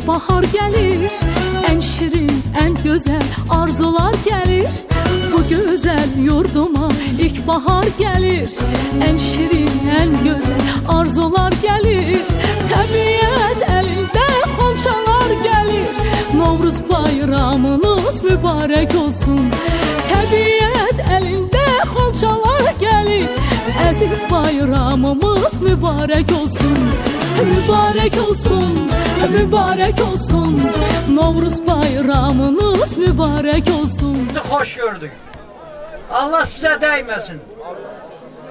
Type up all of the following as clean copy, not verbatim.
bahar gelir, en şirin, en güzel arzular gelir. Bu güzel yurduma ilkbahar gelir, en şirin, en güzel arzular gelir. Təbiət elinde xonçalar gelir, Novruz bayramınız mübarek olsun. Təbiət elinde xonçalar gelir, əziz bayramımız mübarek olsun. Mübarek olsun, mübarek olsun, Novruz bayramınız mübarek olsun. Hoş gördük. Allah size değmesin.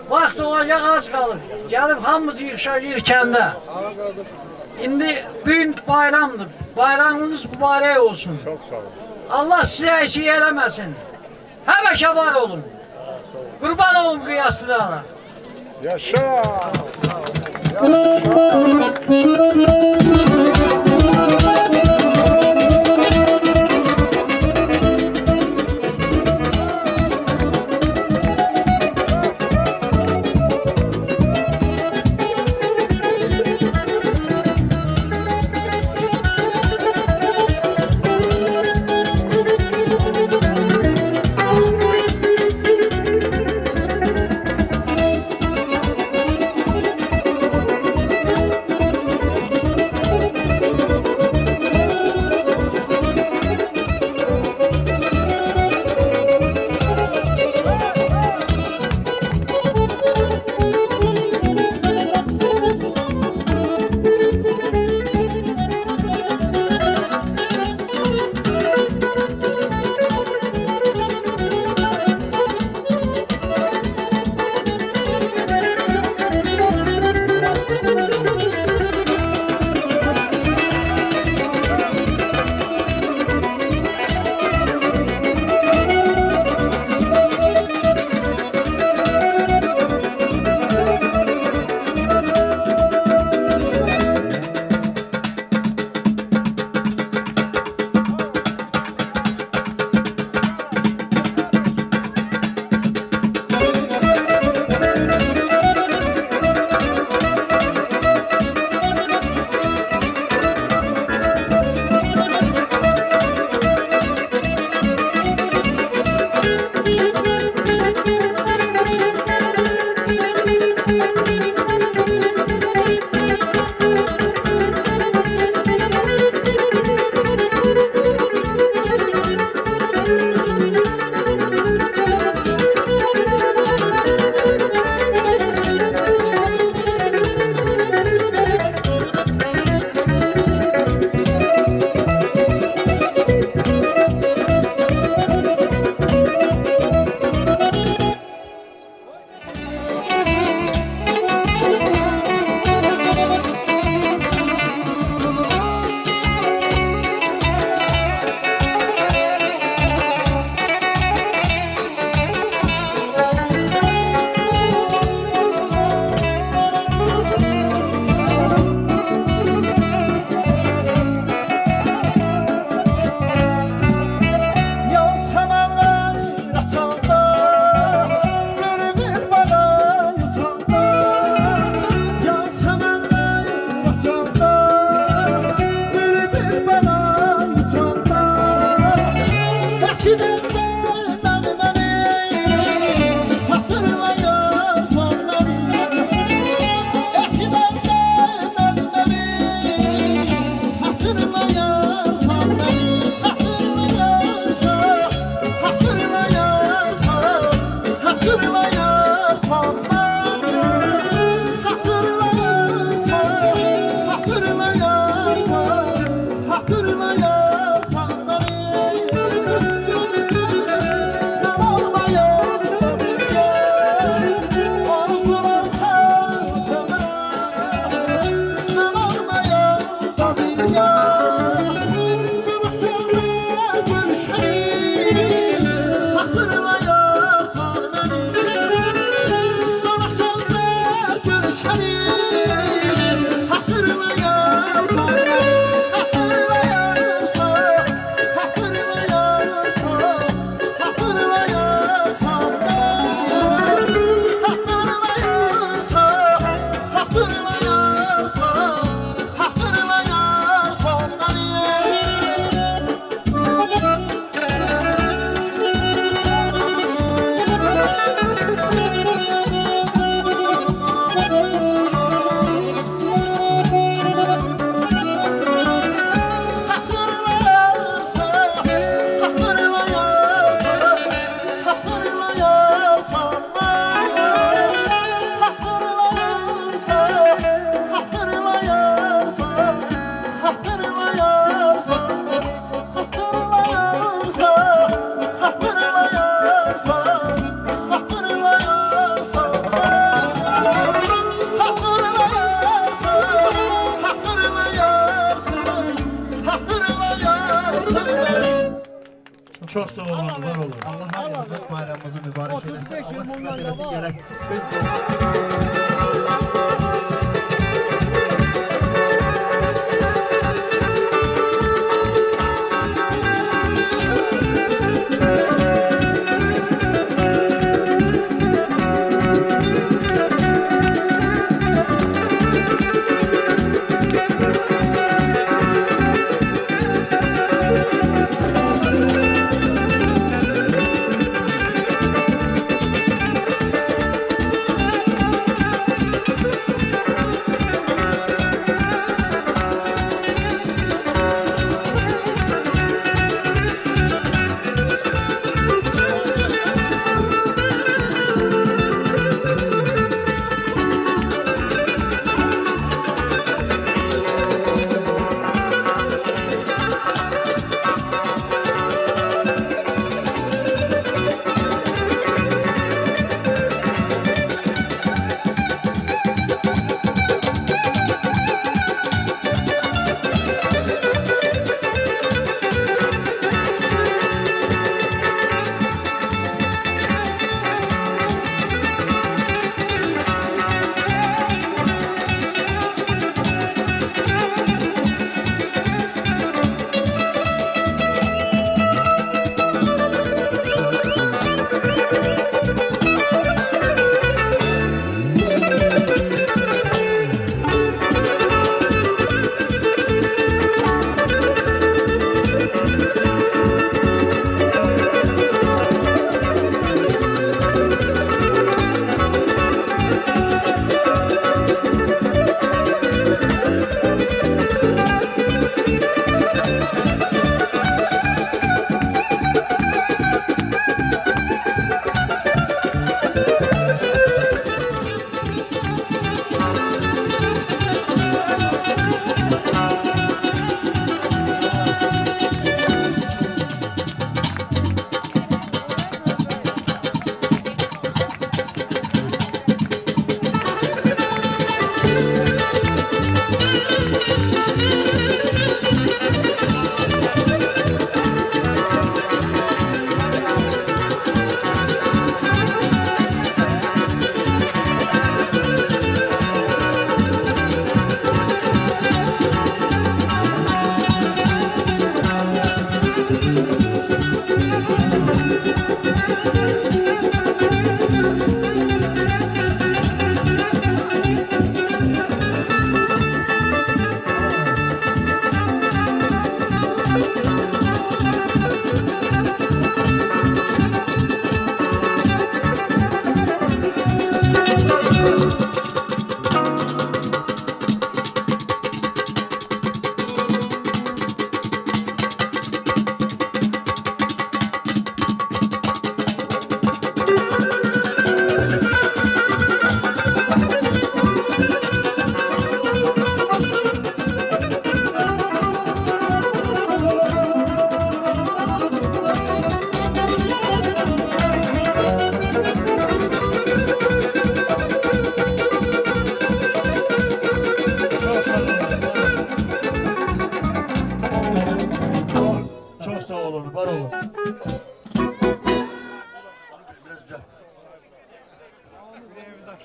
Vaxt olacak az kalır. Gelip hamımız yığışacağıq kəndə. İndi bugün bayramdır. Bayramınız mübarek olsun. Çok sağ olun. Allah size eksik eləməsin. Həmişə var olun. Qurban olun qiyaslılara. Yaşa! olun, var olun. Allah hamımızın bayramımızı mübarək eləsin. Allah qismət eləsin gələk. Biz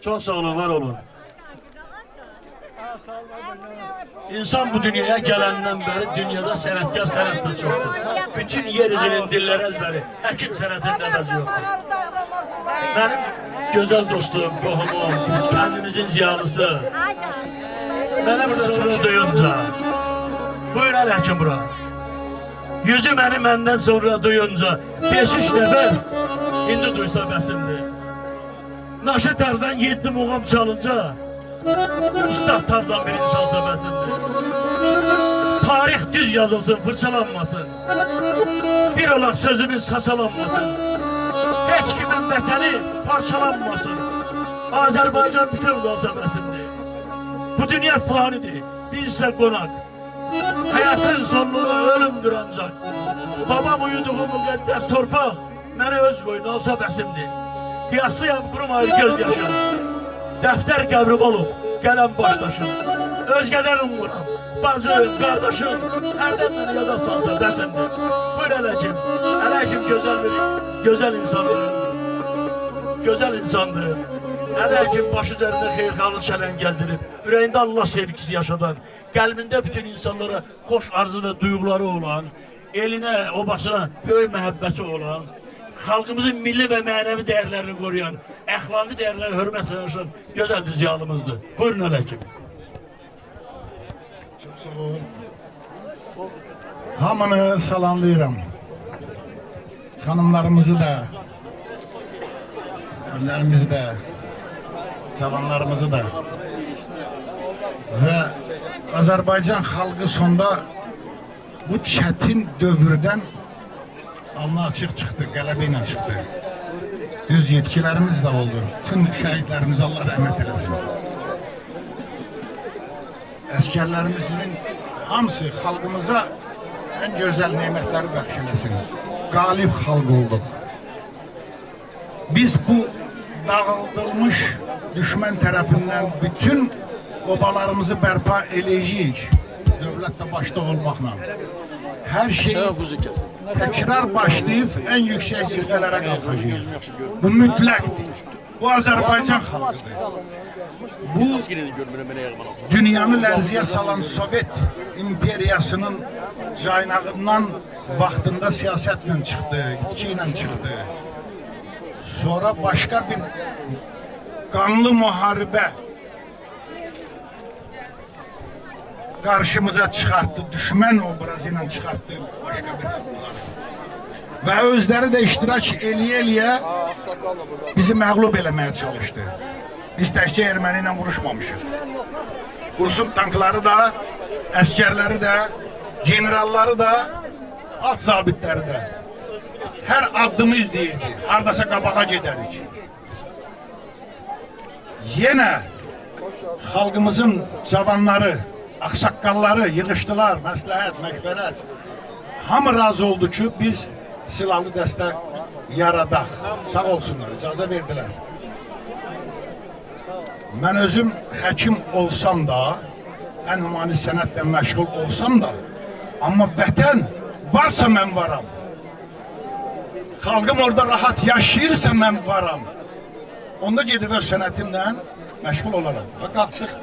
Çok sağ olun, var olun. İnsan bu dünyaya gelenden beri dünyada sənətkar sənətlə çoxdur. Bütün yeryüzünün dilləri əzbəri, həkim sənətində əvəzi yoxdur. Benim güzel dostum, qohumum, kəndimizin ziyalısı. Mənə burada sonra duyunca, buyur əl həkim bura. Yüzü beni məndən sonra duyunca, 5-3 nəfər, indi duysa bəsimdir. Naşı Tarzan 7 muğam çalınca, Ustad Tarzan birinci çalsa bəsimdir. Tarix düz yazılsın, fırçalanmasın. Bir olaq sözümüz saçalanmasın. Heç kimin vətəni parçalanmasın. Azərbaycan bütün qalsa bəsimdir. Bu dünya fanidir, biz ise qonaq. Hayatın sonluğu ölümdür ancak. Babam uyuduğu müqəddəs torpaq mənə öz qoyunu alsa bəsimdir. Yaslıyam qurum ayrı göz yaşım. Dəftər qəbrim olub, qələm başdaşım. Özgədən umuram, bacım, qardaşım, hərdən məni yada salsa bəsimdir. Buyur ələkim, ələ Əleykim gözəl insandır. Gözəl insandır. Əleykim başı üzərində xeyirxahlıq çələn gəzdirib, ürəyində Allah sevgisi yaşadan, qəlbində bütün insanlara xoş arzu və duyğuları olan, elinə, obasına böyük məhəbbəti olan, xalqımızın milli və mənəvi dəyərlərini qoruyan, əxlaqi dəyərlərə hörmət yanaşan gözəl bir ziyalımızdır. Buyurun əleykim. Çox sağ olun. Hamını salamlayıram. Xanımlarımızı da, önlərimizi də, cavanlarımızı da və Azərbaycan xalqı sonda bu çətin dövrdən alnı açıq çıxdı, qələbə ilə çıxdı. Düz yetkilərimiz də oldu. Tüm şəhidlərimiz Allah rəhmət eləsin. Əskərlərimizin hamısı xalqımıza ən gözəl nemətləri bəxş eləsin. Qalib xalq olduq. Biz bu dağıldılmış düşmən tərəfindən bütün obalarımızı bərpa eləyəcəyik. Dövlət də başda olmaqla. Hər şey təkrar başlayıb ən yüksək zirvələrə qalxacaq. Bu mütləqdir. Bu Azərbaycan xalqıdır. Bu dünyanı lərziyə salan Sovet imperiyasının caynağından vaxtında siyasətlə çıxdı, itki ilə çıxdı. Sonra başqa bir qanlı müharibə qarşımıza çıxartdı, düşmən obrazı ilə çıxartdı başqa bir xalqları. Və özləri də iştirak eləyə-eləyə bizi məğlub eləməyə çalışdı. Biz təkcə erməni ilə vuruşmamışıq. Rusun tankları da, əskərləri də, generalları da, at zabitləri də. Hər addımı izləyirdi, haradasa qabağa gedərik. Yenə xalqımızın cavanları, ağsaqqalları yığışdılar, məsləhət, məşvərət. Hamı razı oldu ki, biz silahlı dəstə yaradaq. Sağ olsunlar, icazə verdilər. Mən özüm həkim olsam da, ən humanist sənətlə məşğul olsam da, amma vətən varsa mən varam. Xalqım orada rahat yaşayırsa mən varam. Onda gedib öz sənətimlə məşğul olaram. Və qalxdıq.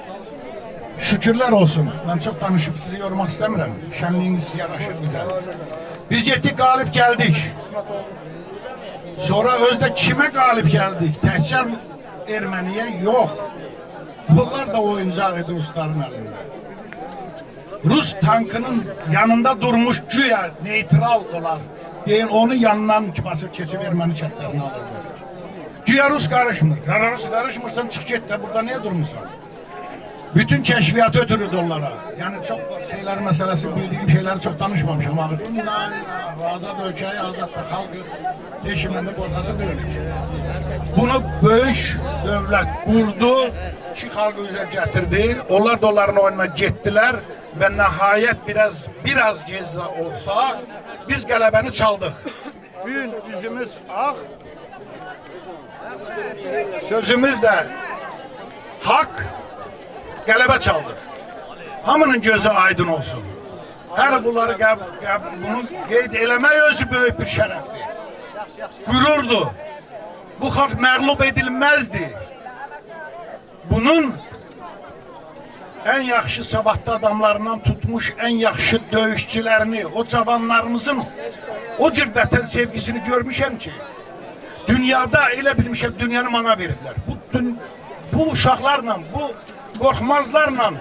Şükürlər olsun. Mən çox danışıb sizi yormaq istəmirəm. Şənliyiniz yaraşır bizə. Biz getdik, qalib gəldik. Sonra özdə kimə qalib gəldik? Təkcə erməniyə yox. Bunlar da oyuncaq idi Rusların əlində. Rus tankının yanında durmuş güya neytral olar. Deyir, onu yanından basıb keçib erməni kəndlərini alırlar. Güya Rus qarışmır. Rus qarışmırsan, çıx get də, burada niyə durmuşsan? Bütün kəşfiyyatı ötürürdü onlara. Yəni çox şeylər məsələsi, bildiyim şeyləri çox danışmamışam. Azad ölkəyi, azad da xalqı deşiməndə qorxası deyilik. Bunu böyük dövlət qurdu, iki xalqı üzə gətirdi. Onlar da onların oyununa getdilər və nəhayət biraz gecdə olsa biz qələbəni çaldıq. Gün üzümüz ağ, sözümüz də haqq, qələbə çaldıq. Hamının gözü aydın olsun. Hər bunları bunu qeyd eləmək özü böyük bir şərəfdir. Qürurdur. Bu xalq məğlub edilməzdi. Bunun ən yaxşı savadlı adamlarından tutmuş ən yaxşı döyüşçülərini, o cavanlarımızın o cür vətən sevgisini görmüşəm ki, dünyada elə bilmişəm, dünyanı mana veriblər. Bu uşaqlarla, bu qorxmazlarla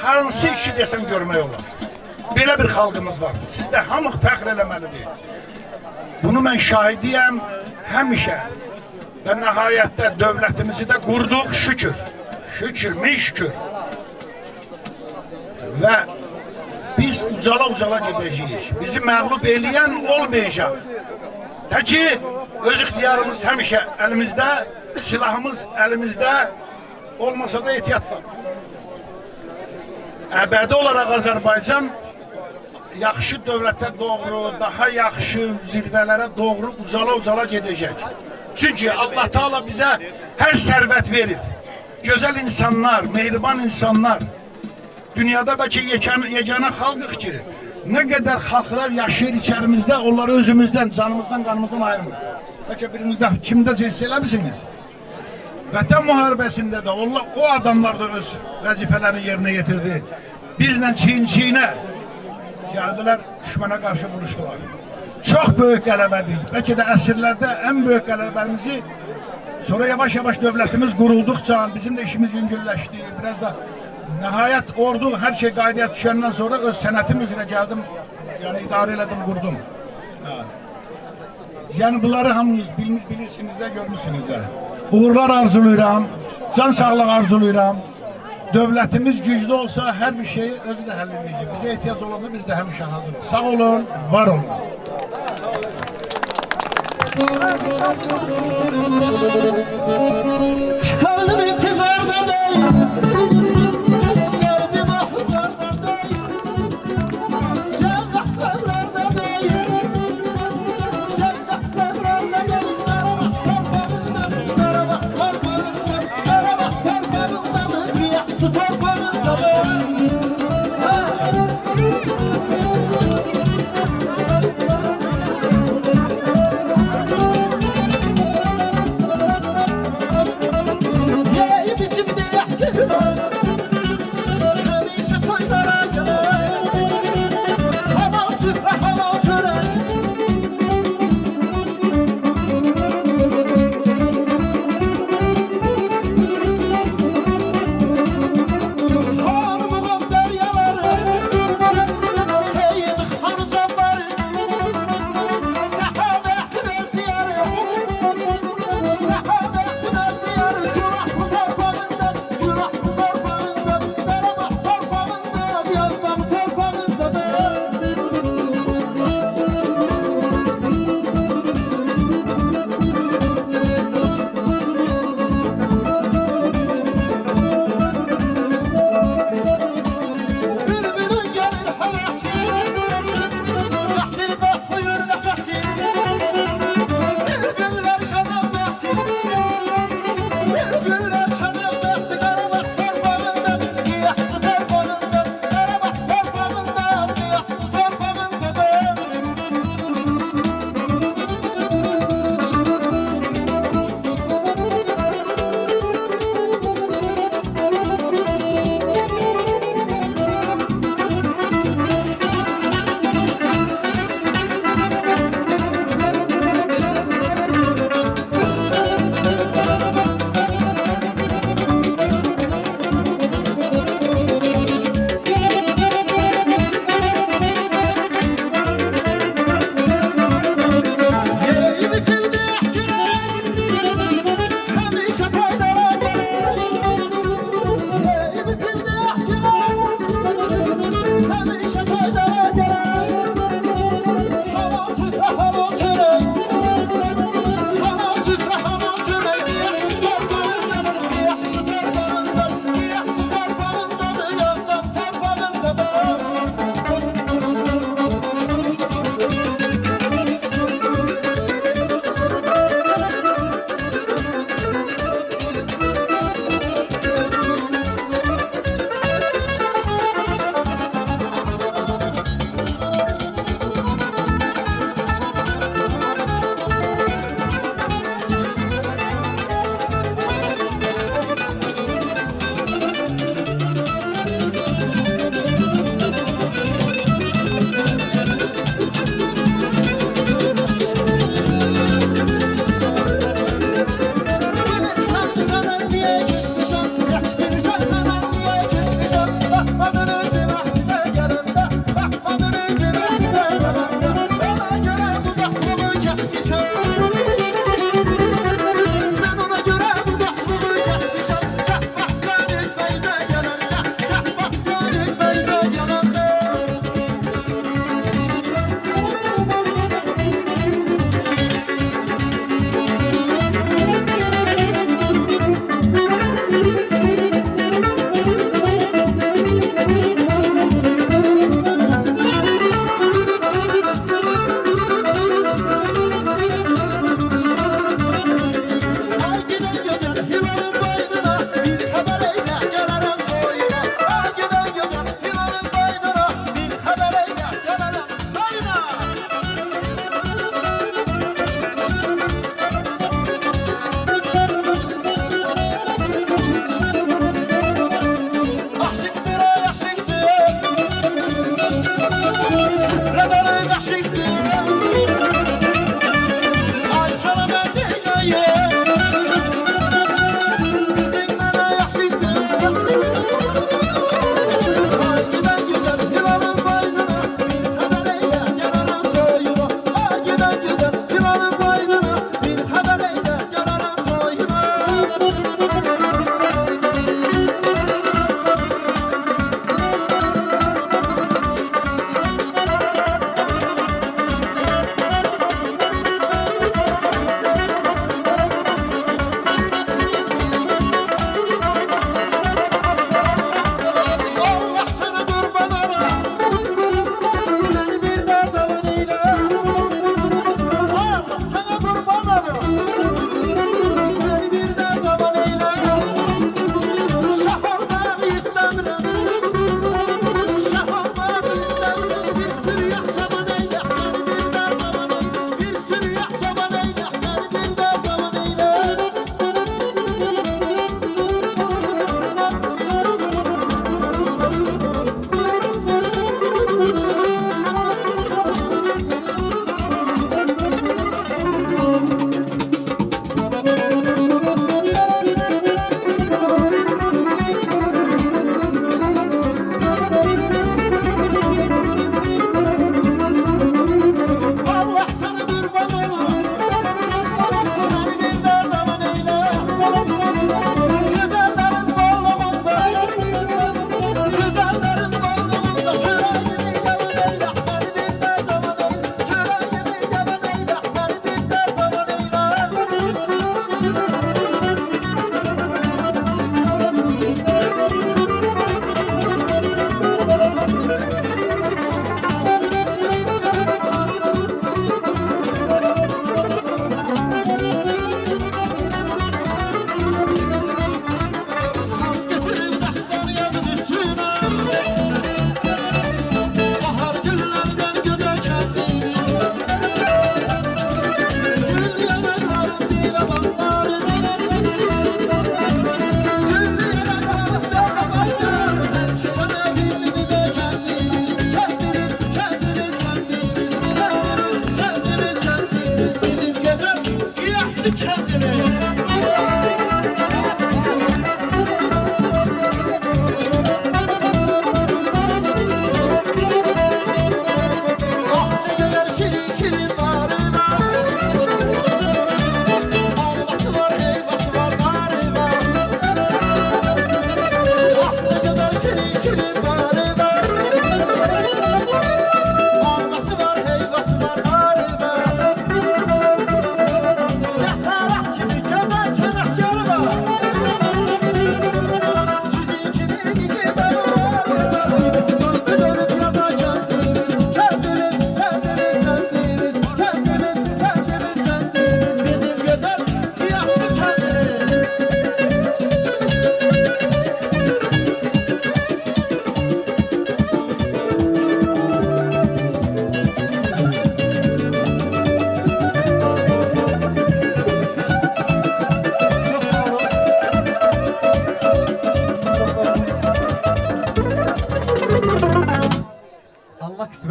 hansı işi desəm görmək olar. Belə bir xalqımız var. Sizdə hamı fəxr eləməlidir. Bunu mən şahidiyəm həmişə. Və nəhayətdə dövlətimizi də qurduq, şükür. Şükür, min şükür. Və biz ucala gedəcəyik. Bizi məğlub eləyən olmayacaq. Təki öz ixtiyarımız həmişə əlimizdə, silahımız əlimizdə, olmasa da ehtiyatla. Əbədi olaraq Azərbaycan yaxşı dövlətə doğru, daha yaxşı zirvələrə doğru ucala gedəcək. Çünki Allah Teala bizə hər sərvət verir. Gözəl insanlar, mehriban insanlar. Dünyada bəlkə yeganə xalqıq ki, Ne kadar halklar yaşayır içerimizde, onları özümüzden, canımızdan, kanımızdan ayırmır. Peki birinizde kimde cins eləmisiniz? Vətən müharibəsində də o adamlar da öz vəzifələrini yerinə yetirdi. Bizlə çiyin-çiyinə gəldilər, düşmana qarşı vuruşdular. Çox böyük qələbədir. Bəlkə də əsrlərdə ən böyük qələbəmizi sonra yavaş-yavaş dövlətimiz qurulduqca bizim də işimiz yüngülləşdi. Biraz da nəhayət ordu hər şey qaydaya düşəndən sonra öz sənətim üzrə gəldim. Yəni idarə elədim, qurdum. Yəni bunları hamınız bilirsiniz də, görmüşsünüz də. Uğurlar arzulayıram, can sağlığı arzulayıram. Dövlətimiz güclü olsa hər bir şeyi özü də həll edəcək. Bizə ehtiyac olanda biz də həmişə hazırıq. Sağ olun, var olun. Kalbim intizarda değil, kalbim ahzarda değil, sevdak sevlarda değil, sevdak sevlarda değil. Karabak torpağında, Karabak torpağında, Riyaslı torpağında değil. Hemşe toylara gelir, halal süfre halal çörek. Hanımım deryaları, Seyyid Han Cabbarı, Saadetin Özdiyarı, Saadetin Özdiyarı, Curahlı torpağında, Curahlı torpağında, Karabak torpağında, Yazdan torpağında da. Bülbülün gelir halası, Rahmir bak buyur nefesi, Bülbüller şadan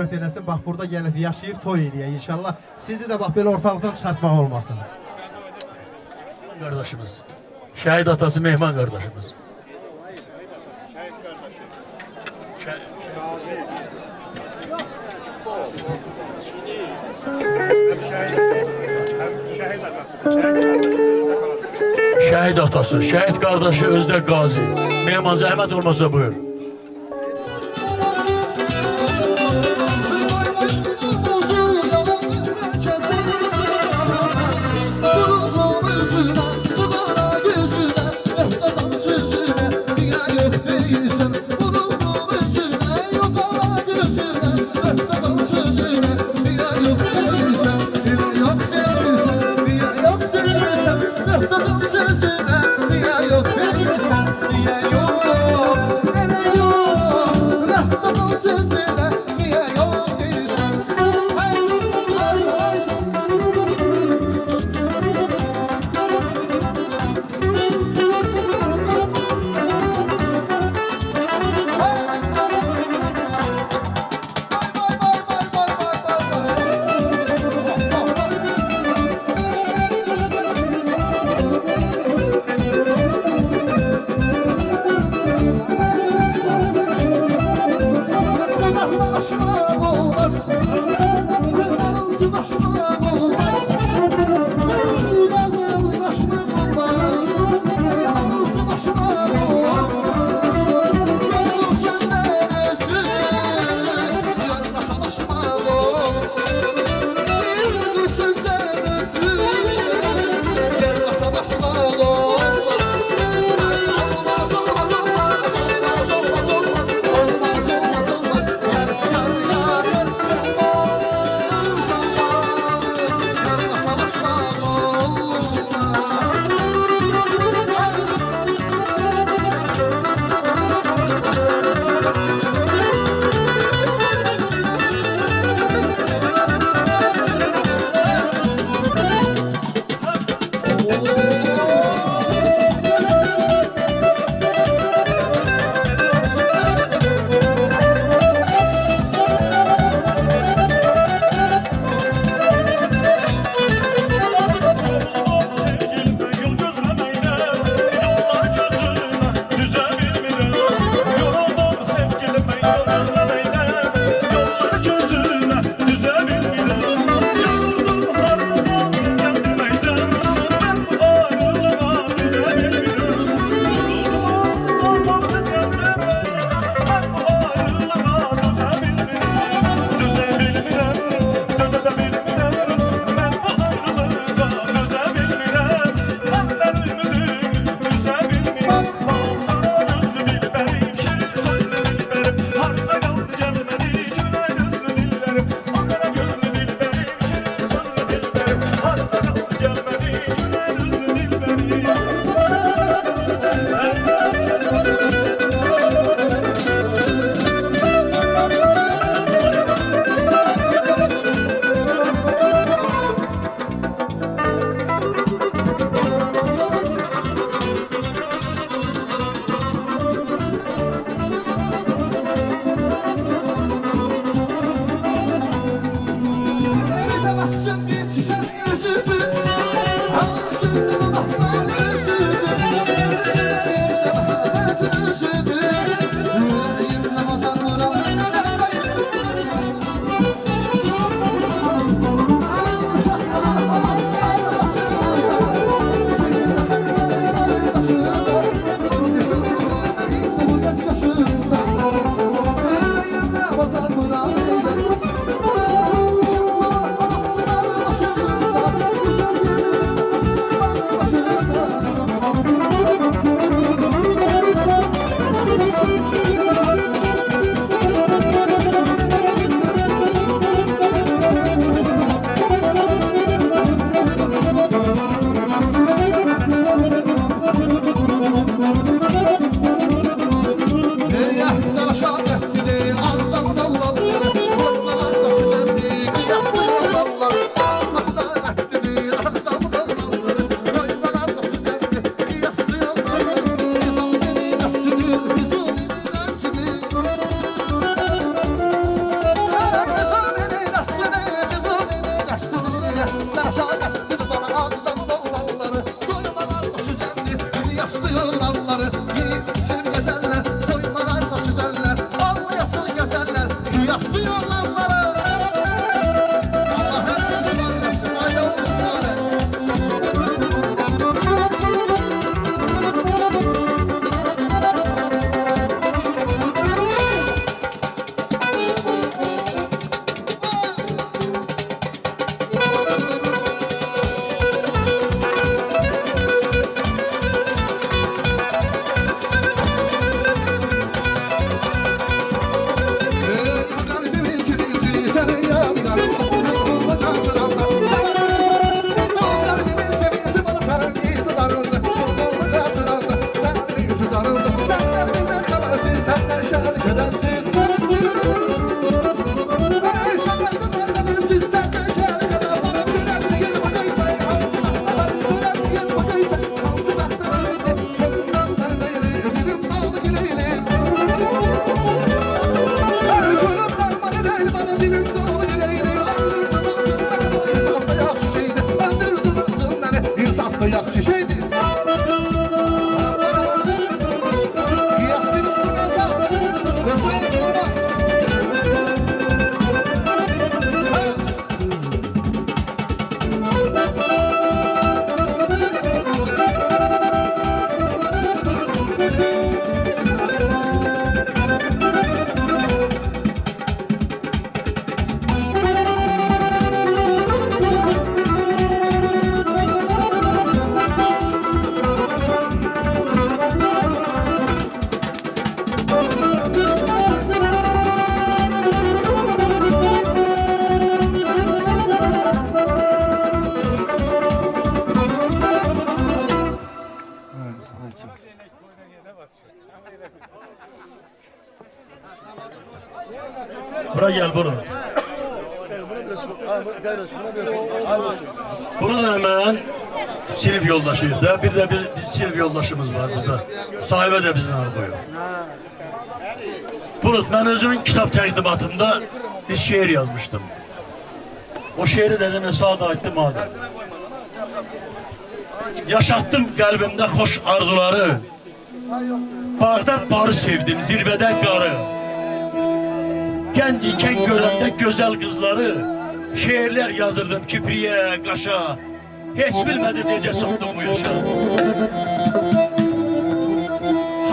rəhmət eləsin. Bax burada gəlib yaşayıb toy eləyək inşallah. Sizi də bax belə ortalıqdan çıxartmaq olmasın. Kardeşimiz. Şehit atası Mehman kardeşimiz. Şehit atası, şehit kardeşi Özde Gazi. Mehman zahmet olmasa buyur. da yaxşı şeydir. Yiyəsin instrumental, qoşa instrumental. Bura gel bunu. Bunu da hemen sinif yoldaşıyız da bir de bir sinif yoldaşımız var bize. Sahibe de bizden koyuyor. Bunu ben özümün kitap təqdimatında bir şiir yazmıştım. O şiiri de demin sağda ettim madem. Yaşattım kalbimde hoş arzuları. Bağda barı sevdim, zirvede qarı. Genç iken görəndə gözəl qızları, şeirlər yazırdım kipriyə, qaşa. Heç bilmədim necə çatdım bu yaşa.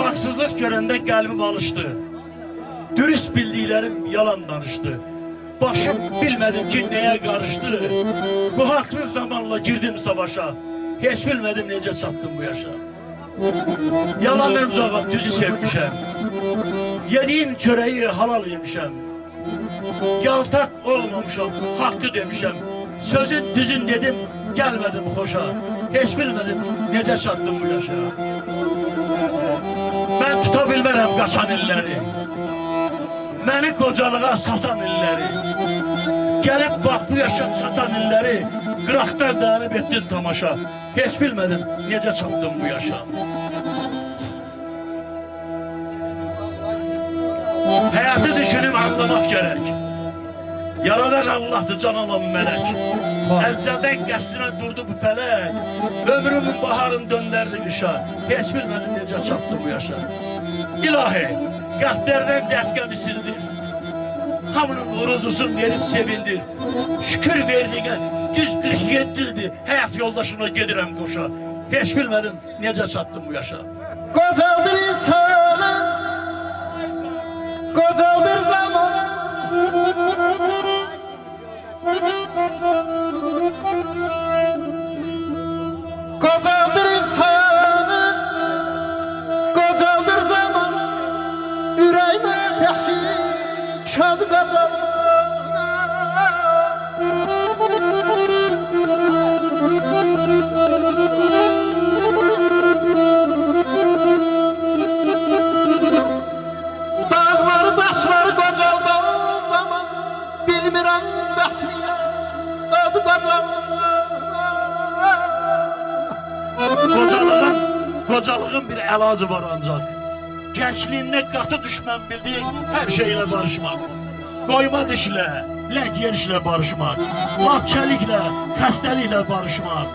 Haksızlıq görəndə qəlbim alışdı. Dürüst bildiklərim yalan danışdı. Başım bilmədim ki nəyə qarışdı. Bu haksız zamanla girdim savaşa. Heç bilmədim necə çatdım bu yaşa. Yalan emzağam düzü sevmişəm. Yediğim çöreği halal yemişəm. Yaltak olmamışam, hakkı demişəm. Sözün düzün dedim, gelmedim hoşa. Hiç bilmedim necə çatdım bu yaşa. Ben tutabilmərəm qaçan illəri. Məni qocalığa satan illəri. Gelip bak bu yaşa çatan illəri. Qıraqdan dağınıb etdin tamaşa. Hiç bilmedim necə çatdım bu yaşa. Hayatı düşünüp anlamak gerek. Yaradan Allah'tı, can alan melek. Əzəldən qəsdinə durdu bu fələk. Ömrümün baharını döndərdi qışa. Heç bilmədim necə çatdı bu yaşa. İlahi, qəlblərdən dəfqəni sildir. Hamının uğurlusun verib sevindir. Şükür verdiğine düz 47'dir. Həyat yoldaşımla gedirəm qoşa. Heç bilmədim necə çatdım bu yaşa. Qocaldır insanı, qocaldır zaman. Qocaldır insanı, qocaldır zaman. Ürəyimə təxşir, şad qocalır. Dağları daşları qocaldan zaman bilmirəm bəxsiyə özü qocalır. Kocalığın bir əlacı var ancaq. Gençliğinde qatı düşmən bildiğin her şeyle barışmak. Qoyma dişlə, lək yerişlə barışmak. Lap çəliklə, xəstəliklə barışmak.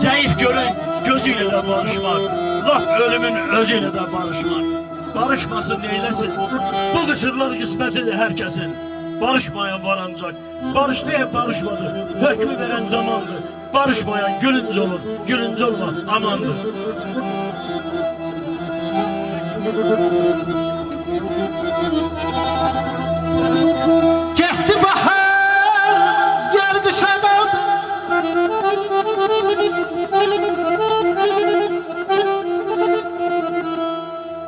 Zəif görən gözüyle de barışmak. Lap ölümün özüyle de barışmak. Barışmasın neyləsin? Bu qısırlar qismətidir herkesin. Barışmayan var ancaq. Barışlayan barışmadı. Hökmü veren zamandır. Barışmayan gülünc olur. Gülünc olma amandır. Getdi bahar, gel qışa qaldı.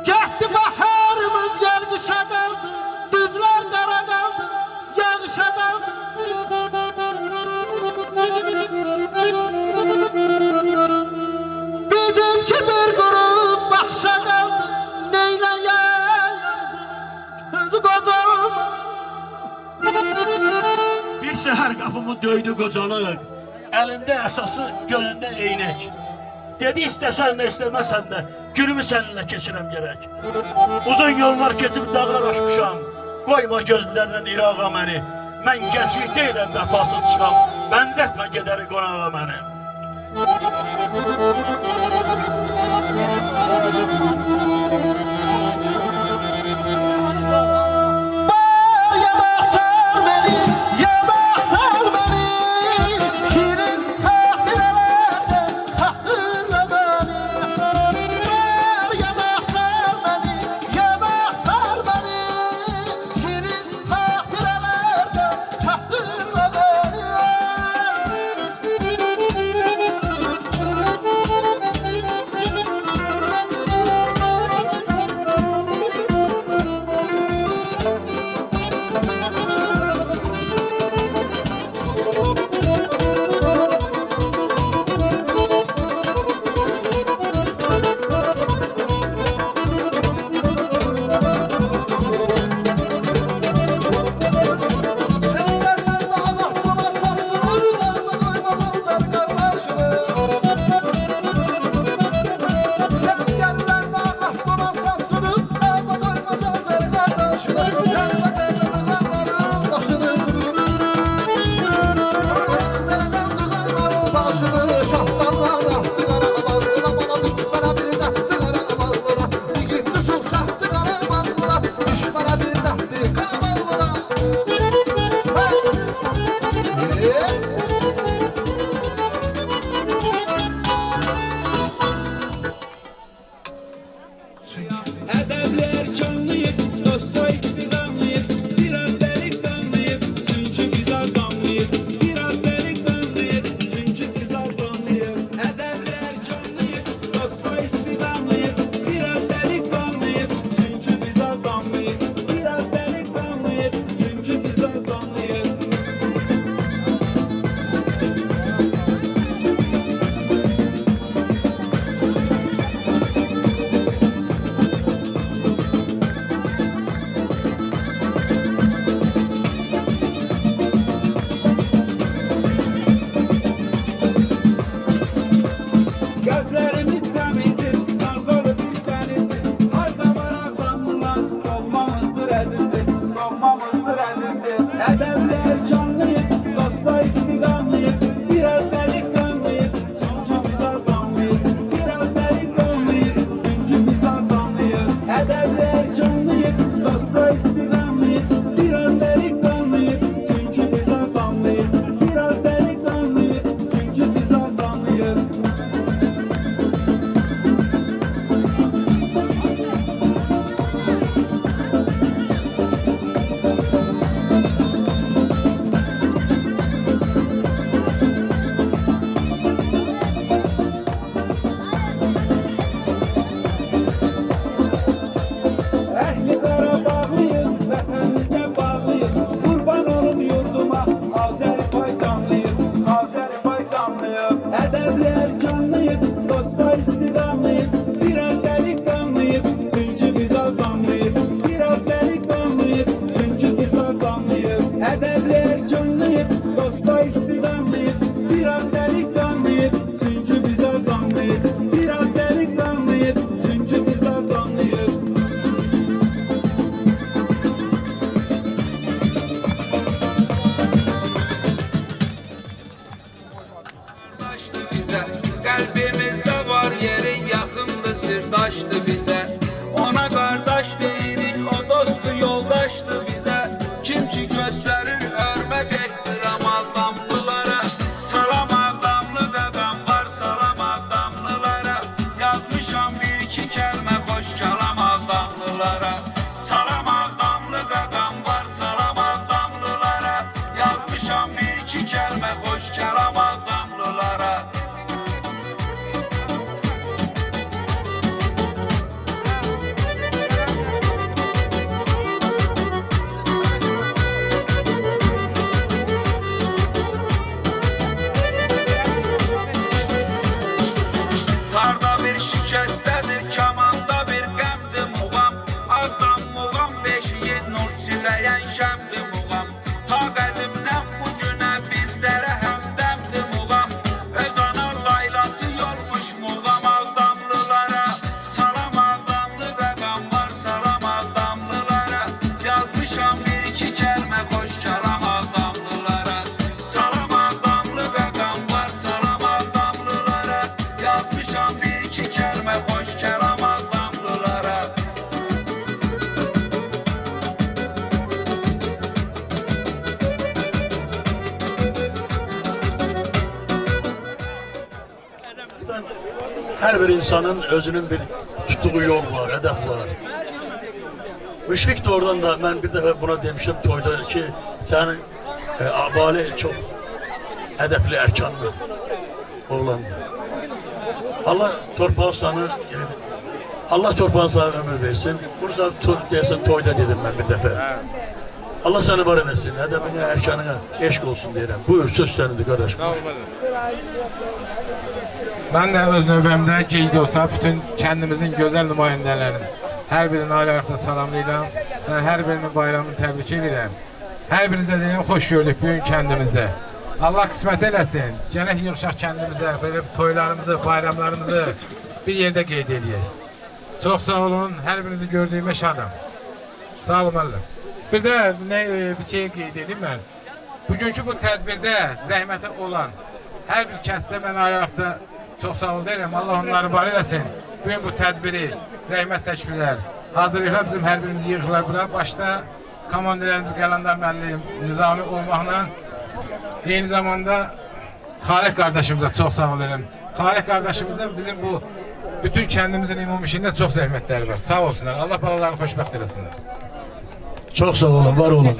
Getdi baharımız, gel qışa qaldı. Düzlər qara qaldı, yağışa qaldı. Bizimki bir qrup baxışa qaldı. Neyləyək, özü qocalma. Bir seher kapımı döydü qocalıq. Elinde əsası, gözünde eynek. Dedi istəsən də istəməsən də günümü səninlə keçirəm gerek. Uzun yollar getib dağlar aşmışam. Qoyma gözlərdən irağa məni. Mən gənclik deyiləm vəfasız çıxam. Bənzətmə gedəri qonağa məni. Ya da sar beni, ya da sar beni, şirin hatıralarda hatırla beni. Ya da sar beni, ya da sar beni, şirin hatıralarda hatırla beni. yazmışam bir iki kəlmə xoş kəlamat damlılara. Her bir insanın özünün bir tuttuğu yol var, hedef var. Müşfik de oradan da ben bir defa buna demiştim toyda ki senin abali çok edepli erkanlı oğlandı. Allah torpağı sana Allah torpağı sana ömür versin. Bunu sana desin toyda dedim ben bir defa. Allah seni var eylesin. Edebine, erkanına eşk olsun diyelim. Buyur söz senindir kardeşim. Ben de öz növbəmdə gec də olsa bütün kəndimizin gözəl nümayəndələrini hər birini ayrı-ayrıqda salamlayıram və hər birinin bayramını təbrik edirəm. Hər birinizə deyirəm, xoş gördük bugün kəndimizdə. Allah qismət eləsin, gərək yığışaq kəndimizə, belə toylarımızı, bayramlarımızı bir yerdə qeyd edəyək. Çox sağ olun, hər birinizi gördüyümə şadam. Sağ olun, Allah. Bir də bir şey qeyd edeyim mən. Bugünkü bu tədbirdə zəhməti olan hər bir kəsdə mən ayrı-ayrıqda çox sağ ol deyirəm, Allah onları var eləsin. Bugün bu tədbiri zəhmət çəkirlər, hazırlayırlar, bizim hər birimizi yığırlar bura. Başda komandirlərimiz Qələndar müəllim, Nizami olmaqla eyni zamanda Xalq qardaşımıza çox sağ ol deyirəm. Xalq qardaşımızın bizim bu bütün kəndimizin ümumi işində çox zəhmətləri var. Sağ olsunlar, Allah balalarını xoşbəxt eləsinlər. Çok sağ olun, var olun.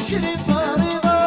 Şirin bari var.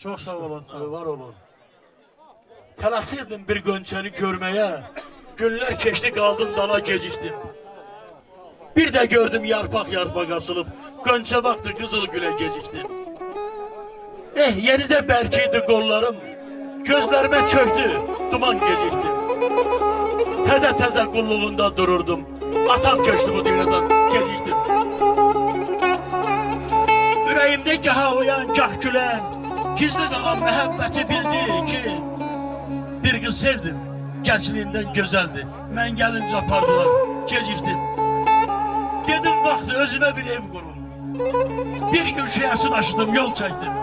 Çok sağ olun, var olun. Tələsirdim bir gönçəni görməyə. Günlər keçdi, qaldım dala gecikdim. Bir də gördüm yarpaq asılıb. Gönçə vaxtı qızıl gülə gecikdim. Yerizə bərkiydi qollarım. Gözlərimə çöktü, duman gecikdim. Təzə qulluğunda dururdum. Atam köçdü bu dünyadan, gecikdim. Ürəyimdə gah ağlayan, gah gülən, gizli qalan məhəbbəti bildi ki, bir qız sevdim, gəncliyindən gözəldi. Mən gəlincə apardılar, gecikdim. Dedim vaxtı özümə bir ev qurum. Bir gün şəyəsin aşıdım, yol çəkdim.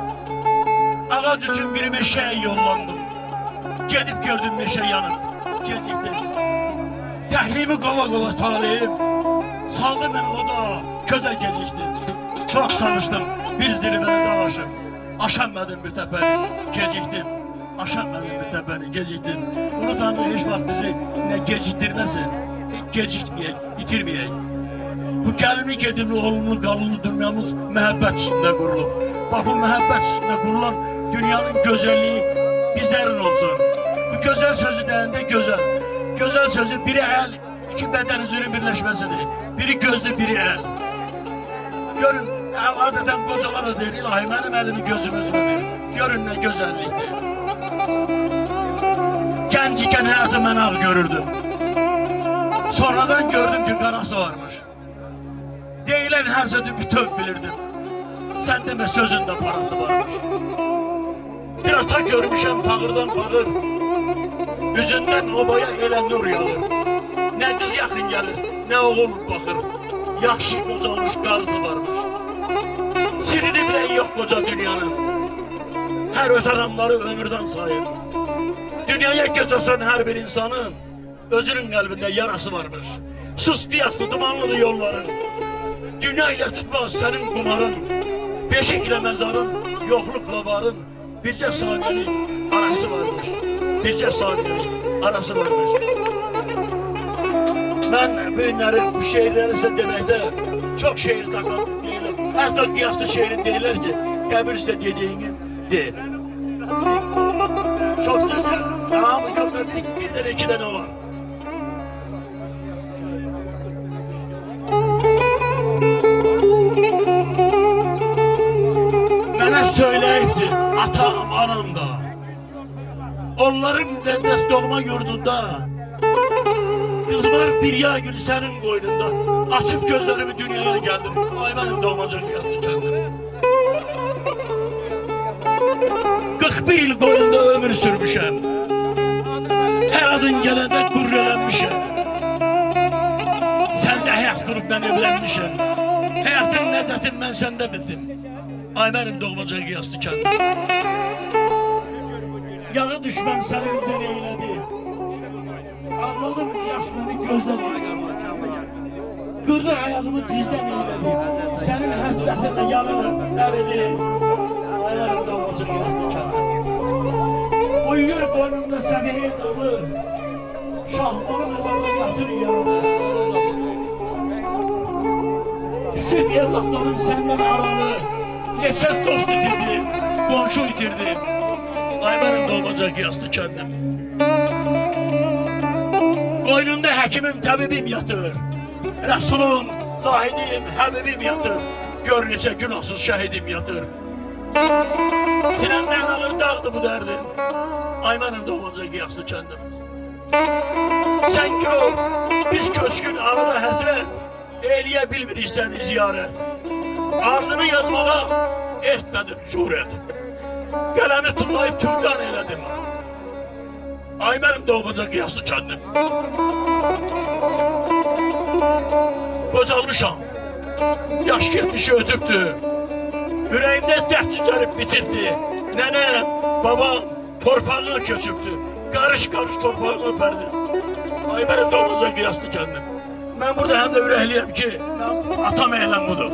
Ağac üçün bir meşəyə yollandım. Gedib gördüm meşə yanıb, gecikdim. Təhlimi qova talihim, saldı məni o da, közə gecikdim. Çox sanışdım, bir zirvəni dalaşım. Aşanmadım bir təpəni, gecikdim. Aşanmadım bir təpəni, gecikdim. Bunu Tanrı heç vaxt bizi nə gecikdirməsin, gecikməyək, itirməyək. Bu gəlimli gedimli, olumlu, qalınlı dünyamız məhəbbət üstündə qurulub. Bax bu məhəbbət üstündə qurulan dünyanın gözəlliyi bizlərin olsun. Bu gözəl sözü deyəndə gözəl. Gözəl sözü biri əl, iki bədən üzünün birləşməsidir. Biri gözlü, biri əl. Görün, adətən qocalara deyir, ilahi mənim əlimi gözüm özümə verir. Görün nə gözəllikdir. Gənc ikən həyatı mən ağ görürdüm. Sonradan gördüm ki, qarası varmış. Deyilən hər sözü bütöv bilirdim. Sən demə sözün də parası varmış. Bir ata görmüşəm bağırdan bağır. Üzündən obaya elə nur yağır. Nə qız yaxın gəlir, nə oğul baxır. Yaxşı qocalmış qarısı varmış. Sirini bilən yox qoca dünyanın. Hər ötəranları ömürdən sayır. Dünyaya götürsən hər bir insanın özünün qəlbində yarası varmış. Sus qiyaslı dumanlıdır yolların. Dünya ilə tutmaz sənin qumarın. Beşiklə məzarın, yoxluqla varın. Bircə saniyəli arası varmış. Bircə saniyəli arası varmış. Mən bu günləri, bu şeirləri sizə deməkdə çox şeir takalım deyirlər. Hətta qiyaslı şeirin deyirlər ki, qəbir üstə dediyini deyir. Çox deyirlər. Tamam, yoxda bir dənə, iki dənə var. Mənə söyləyibdir atam, anam da. Onların müqəddəs doğma yurdunda qızlar bir yağ günü sənin qoynunda. Açıb gözlərimi dünyaya gəldim. Ay mənim doğmaca qiyaslı kəndim. 41 il qoynunda ömür sürmüşəm. Hər adın gələndə qürrələnmişəm. Sən də həyat qurub mən evlənmişəm. Həyatın ləzzətini mən səndə bildim. Ay mənim doğmaca qiyaslı kəndim. Yağı düşmən səni üzdən eylədi. Ağladım yaşları gözdən ayaqlar. Qırdı ayağımı dizdən eylədi. Sənin həsrətinlə yanını əridi. Ay mənim doğmaca qiyaslı kəndim. Uyuyur boynumda səbihi dağlı. Şah onun evlərdə yatır yaralı. Düşüb evlatların səndən aralı. Neçə dost itirdim, qonşu itirdim. Ay mənim doğmaca qiyaslı kəndim. Qoynunda həkimim, təbibim yatır. Rəsulum, zahidim, həbibim yatır. Gör neçə günahsız şəhidim yatır. Sinəmdən ağır dağdı bu dərdim. Ay mənim doğmaca qiyaslı kəndim. Sən gül ol, biz köçkün arada həsrət. Eyliyə bilmirik səni ziyarət. Ardını yazmağa etmədim cürət. Qələmi tullayıb tülqan elədim. Ay mənim doğmaca qiyaslı kəndim. Qocalmışam, yaş getmişi ötübdü. Ürəyimdə dərd tütərib bitirdi. Nənəm, babam torpağına köçübdü. Qarış-qarış torpağına öpərdi. Ay mənim doğmaca qiyaslı kəndim. Mən burada həm də ürəkliyəm ki, atam əyləm budur.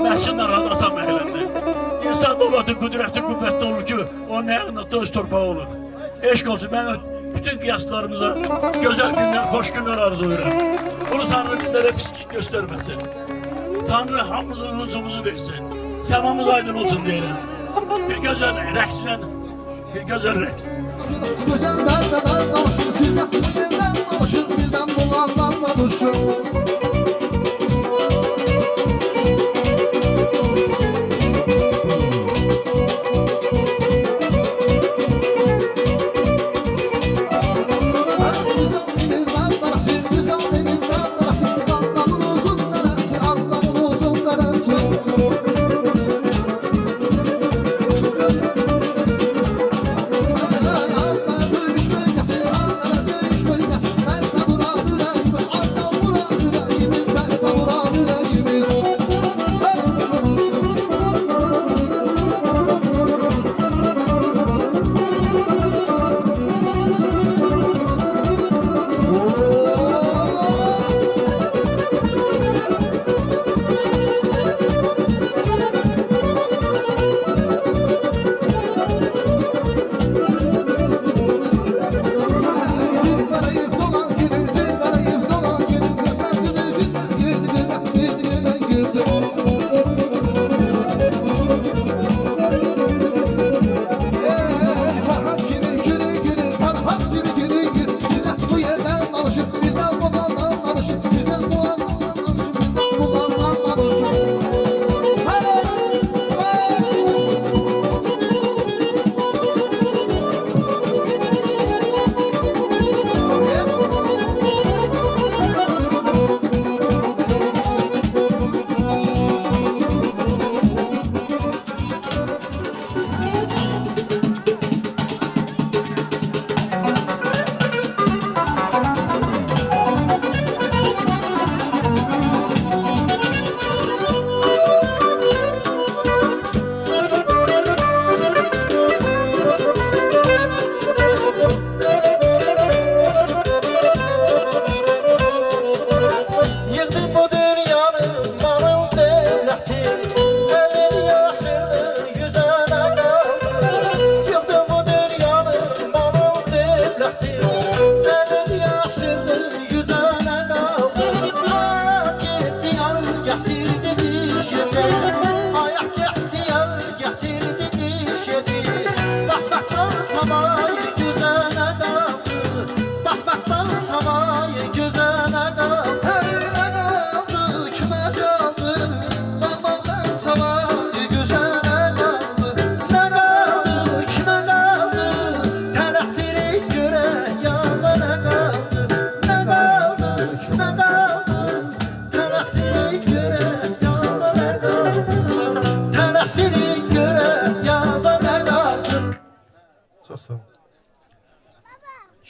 Məhsinlər atam əyləndi. İnsan babatı, qüdrətli, qüvvətli olur ki, o nə yanında öz torpağı olur. Eşq olsun, mən bütün qiyaslarımıza gözəl günlər, xoş günlər arzulayıram. Bunu Tanrı bizlərə pislik göstərməsin. Tanrı hamımızın rüzumuzu versin. Səmamız aydın olsun deyirəm. bir güzel rəqslə, bir güzel rəqs. Güzel benden alışın sizden bu yerden alışın bizden bulandan alışın.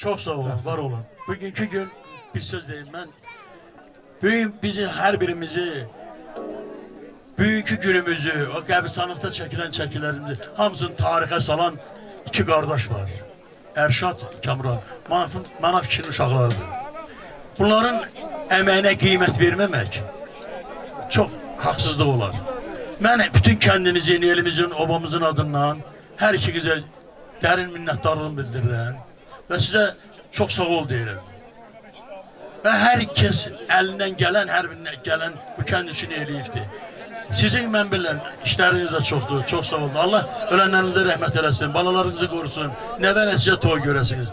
Çok sağ olun, var olun. Bugünkü gün bir söz deyim ben. Bugün bizi, her birimizi, bugünkü günümüzü, o qəbristanlıqda çekilen çekilerimizi, hamısını tarixə salan iki kardeş var. Erşad, Kamran, Manaf kişinin uşaqlarıdır. Bunların əməyinə qiymət verməmək çok haksızlık olar. Ben bütün kendinizin, elimizin, obamızın adından her ikinize derin minnettarlığımı bildirirəm. Ve size çok sağ ol deyirəm. Ve herkes elinden gelen, her birine gelen bu kendisini eləyibdir. Sizin mən bilən işleriniz de çoktur, çok sağ olun. Allah ölenlerinize rahmet eylesin, balalarınızı korusun, nəvə nəticə toy görəsiniz.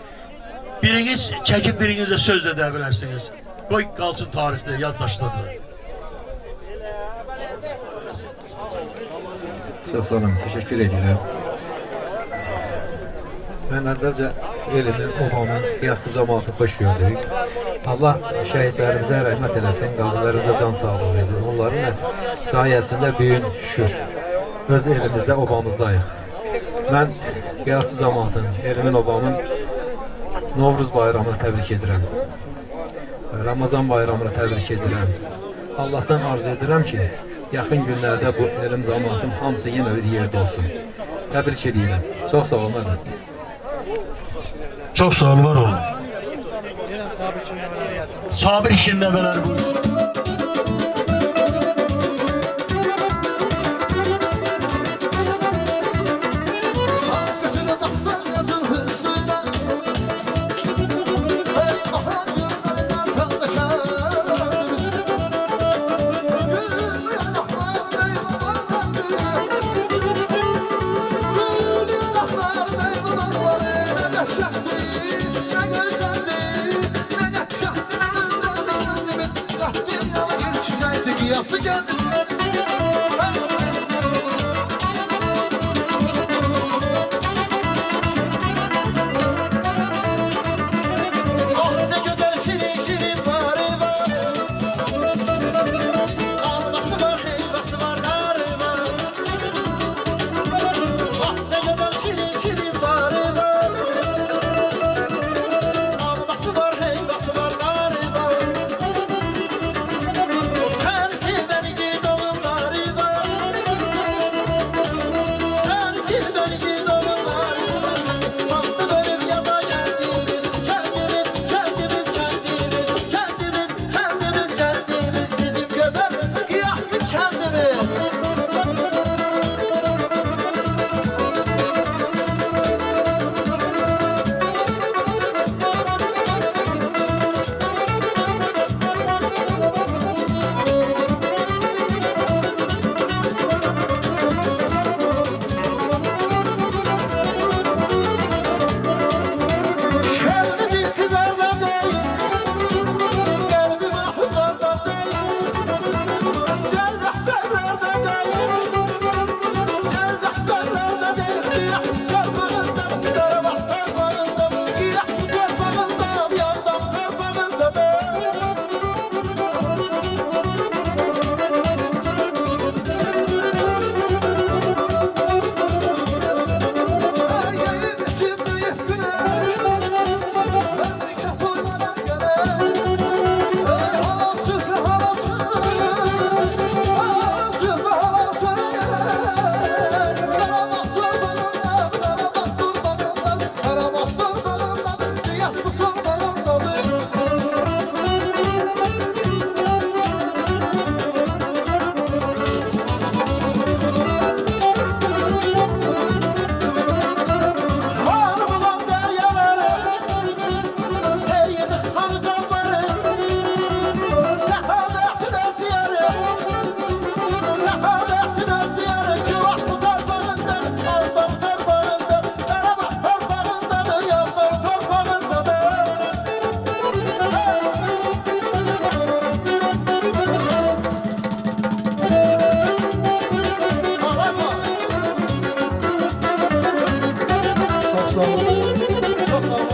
Biriniz çekip birinizle söz de edebilirsiniz. Koy kalsın tarihte, yaddaşlarda. Çok sağ olun, teşekkür ederim. Ben əvvəlcə elimin, obamın, qiyaslı cəmaatı xoş gördük. Allah şəhidlərimizə rəhmət eləsin, qazilərimizə can sağlığı verir. Onların sayəsində büyün şükür. Öz elimizdə, obamızdayıq. Mən qiyaslı cəmaatın, elimin, obamın Novruz bayramını təbrik edirəm. Ramazan bayramını təbrik edirəm. Allah'tan arzu edirəm ki, yaxın günlərdə bu elim cəmaatın hamısı yenə bir yerdə olsun. Təbrik edirəm. Çox sağ olun. Çok sağ olun, var olun. Sabir işin nəvələri bu. Yası geldi. Ah ne güzel şirin şirin varı var. Alması var, helvası var, narı var. Ah ne güzel şirin şirin varı var. Alması var, helvası var, narı var. Sensin beni gid oğulları var. Sensin beni gid oğulları var. Sandı bölüp yaza kendimiz, kendimiz, kendimiz, kendimiz, kendimiz, kendimiz, kendimiz, bizim güzel kıyaslı kendimiz. Kalbim intizarda değil, kalbim ahuzarda değil. Zerdah zerlarda değil, zerdah zerlarda değil. Kıyaksız torpağından, karabaş torpağından, kıyaksız torpağından, yandan torpağında değil. Ay yayın için büyük güne, ben şatoyladan gene. Ay halal süfre halal çay, halal süfre halal çay. Karabağ sorbanından, karabağ sorbanından, karabağ sorbanından, yassı sorbanından. Var bulan deryaları, Seyyid Hancanları, Sehadetin özlüyarı, Sehadetin özlüyarı. Cuvah bu torpağından, aldım torpağından, Karabağ torpağından, yandım torpağından. Sağ ol. Çok sağ olun. Çok sağ olun.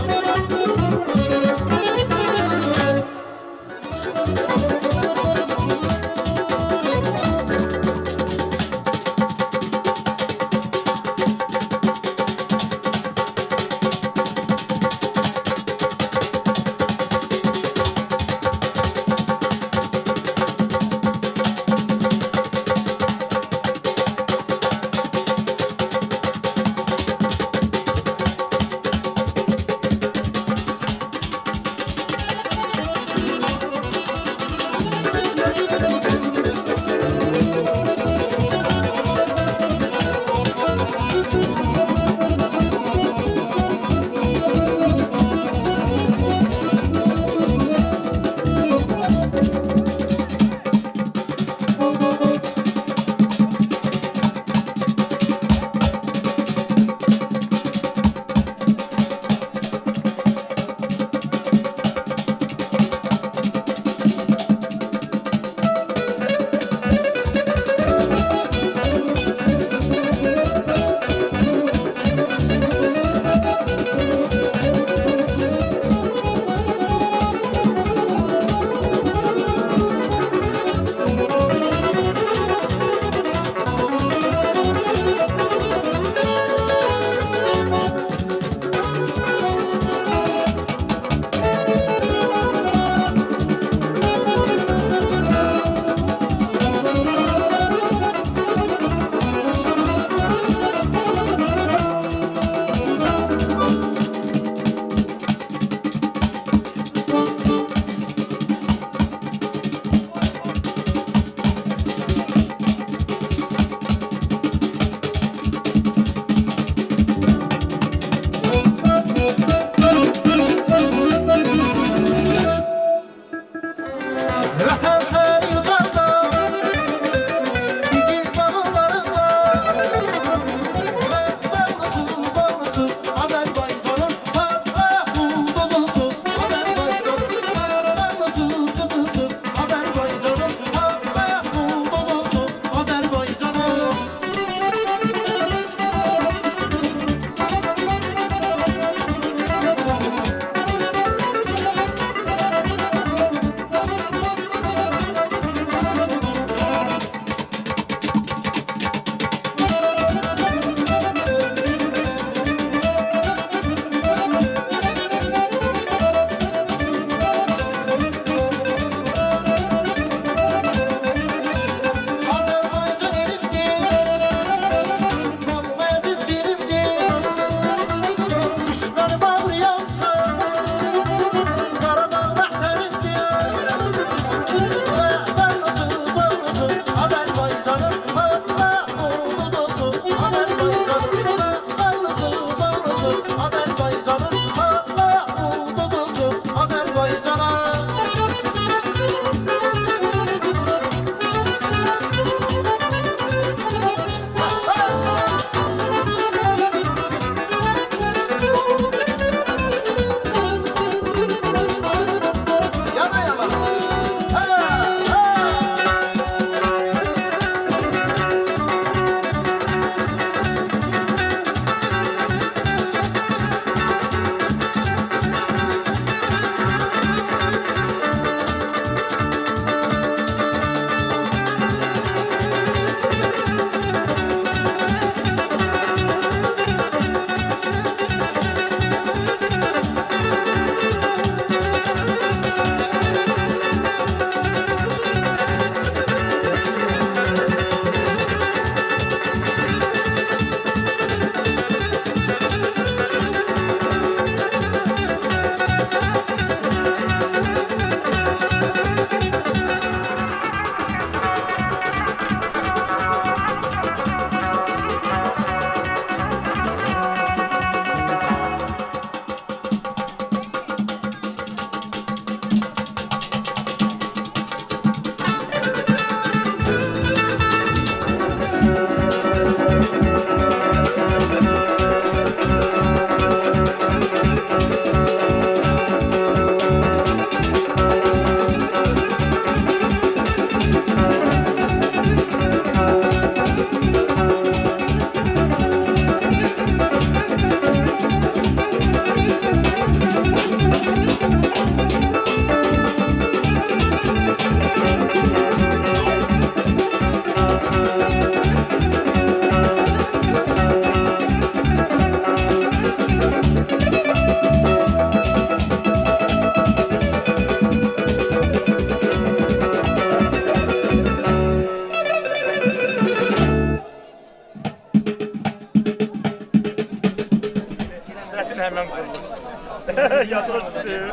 Yatırım istiyor.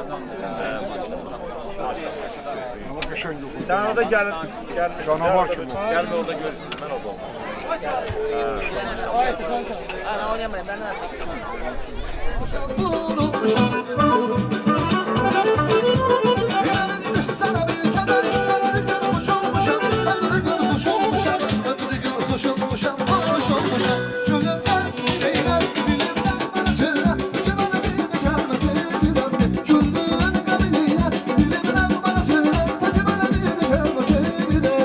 Sen orada gel. Canavar kimi? Gel orada görüşürüz. Ben orada olmam. Ben oynamayayım. Benden de çekeyim. Sana bir keder, ömrü gün hoş olmuşam, ömrü gün hoş olmuşam, ömrü gün hoş olmuşam, hoş olmuşam. Gönlümden eyler, dilimden bana söyle, cümle bizi gelmesi bilen. Gönlümün kabiliyle, dilimden bana söyle, cümle bizi gelmesi bilen.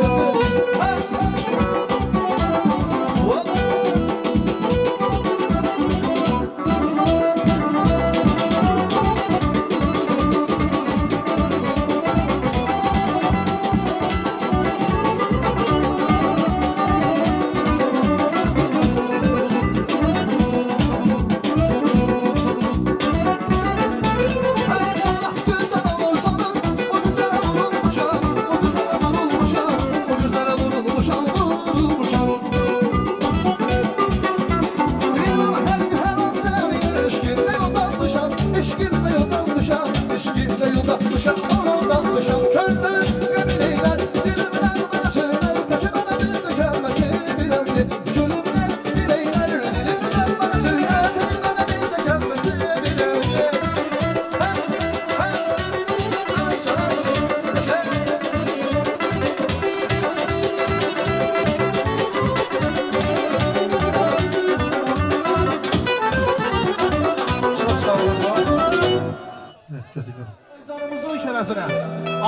Azərbaycanımızın şərəfinə,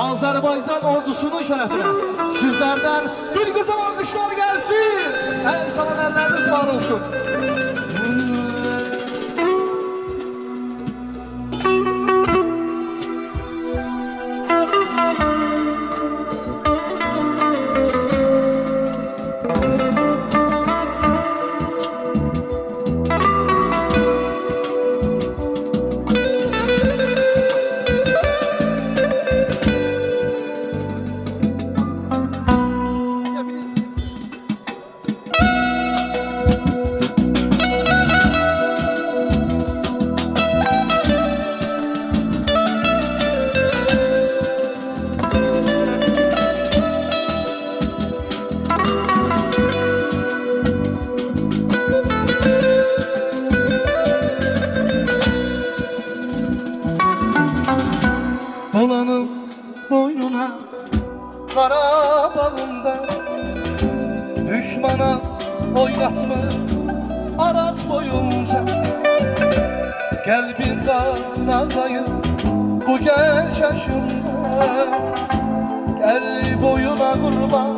Azərbaycan ordusunun şərəfinə sizlərdən bir güzel alkışlar gəlsin. Ən salan əlləriniz var olsun. Dolanım boynuna Qarabağımda düşmana oynatma Araz boyunca Qəlbim qanağlayır bu genç yaşımda Gəl boyuna qurban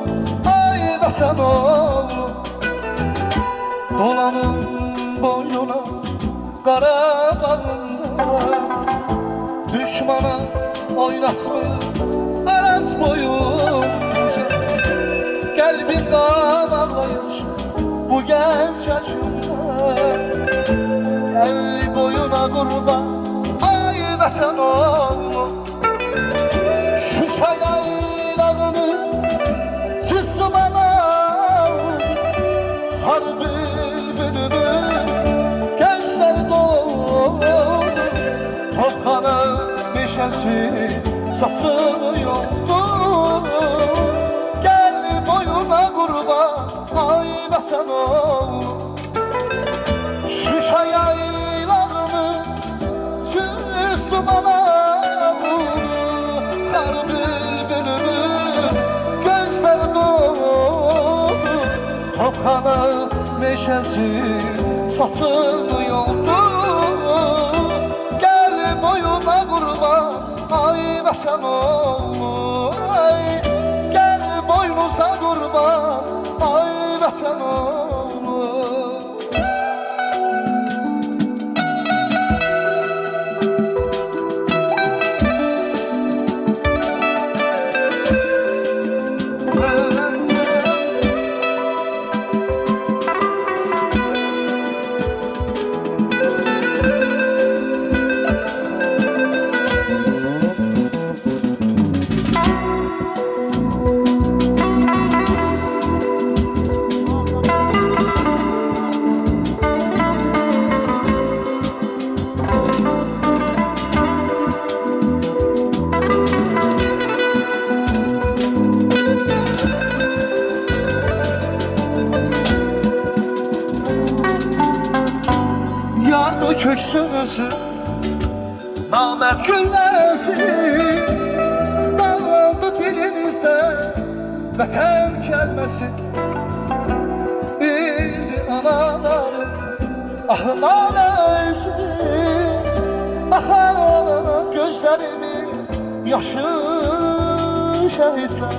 ay vəsən oğlum Dolanım boynuna Qarabağımda düşmana oynatma Araz boyunca Qəlbim qan ağlayır bu genç yaşımda Gəl boyuna qurban ay vəsən oğlum Şuşa yaylağını cızmana Har bülbülümü gözler doldu Topxana meşəsi saçılıyordu Gəl boyuna qurban ay vəsən oğlum Şuşa yaylağını cüzdümana Xar bülbülümü gözlər doldu Topxana meşəsi saçılıyordu boyuna qurban ay vəsən oğlum Gəl boynuza qurban ay vəsən oğlum yardı köksünüzü namert güllesin. Dağıldı dilinizde vətən kəlməsi. Bildi anaları ahına neysin. Aha gözlerimin yaşı şehitler.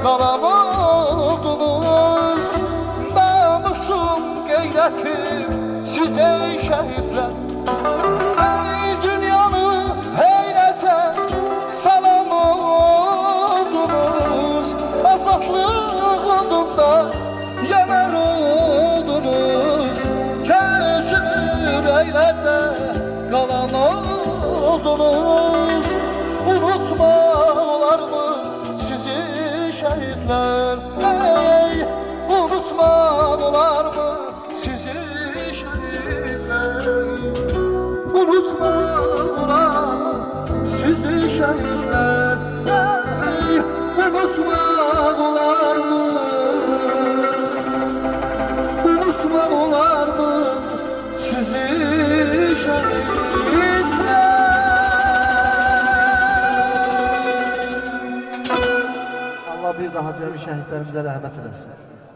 Qalam oldunuz, namusum, qeyrətim sizə şəhidlər. Ey dünyanı heyrətə salam oldunuz, azadlıq odunda yanar oldunuz. Közüm ürəklərdə qalan oldunuz, unutma olarmı sizi şehitler? Ey unutmak olar mı sizi şehitler? Unutmak olar mı sizi şehitler? Ey unutmak olar mı? Unutmak olar mı sizi şehitler? Allah bir daha cəmi şəhidlərimizə rəhmət eləsin.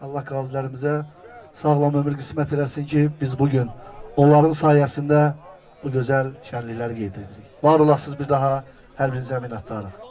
Allah qazilərimizə sağlam ömür qismət eləsin ki, biz bugün onların sayəsində bu gözəl şənlikləri qeyd edirik. Var olasınız bir daha, hər birinizə minnətdarıq.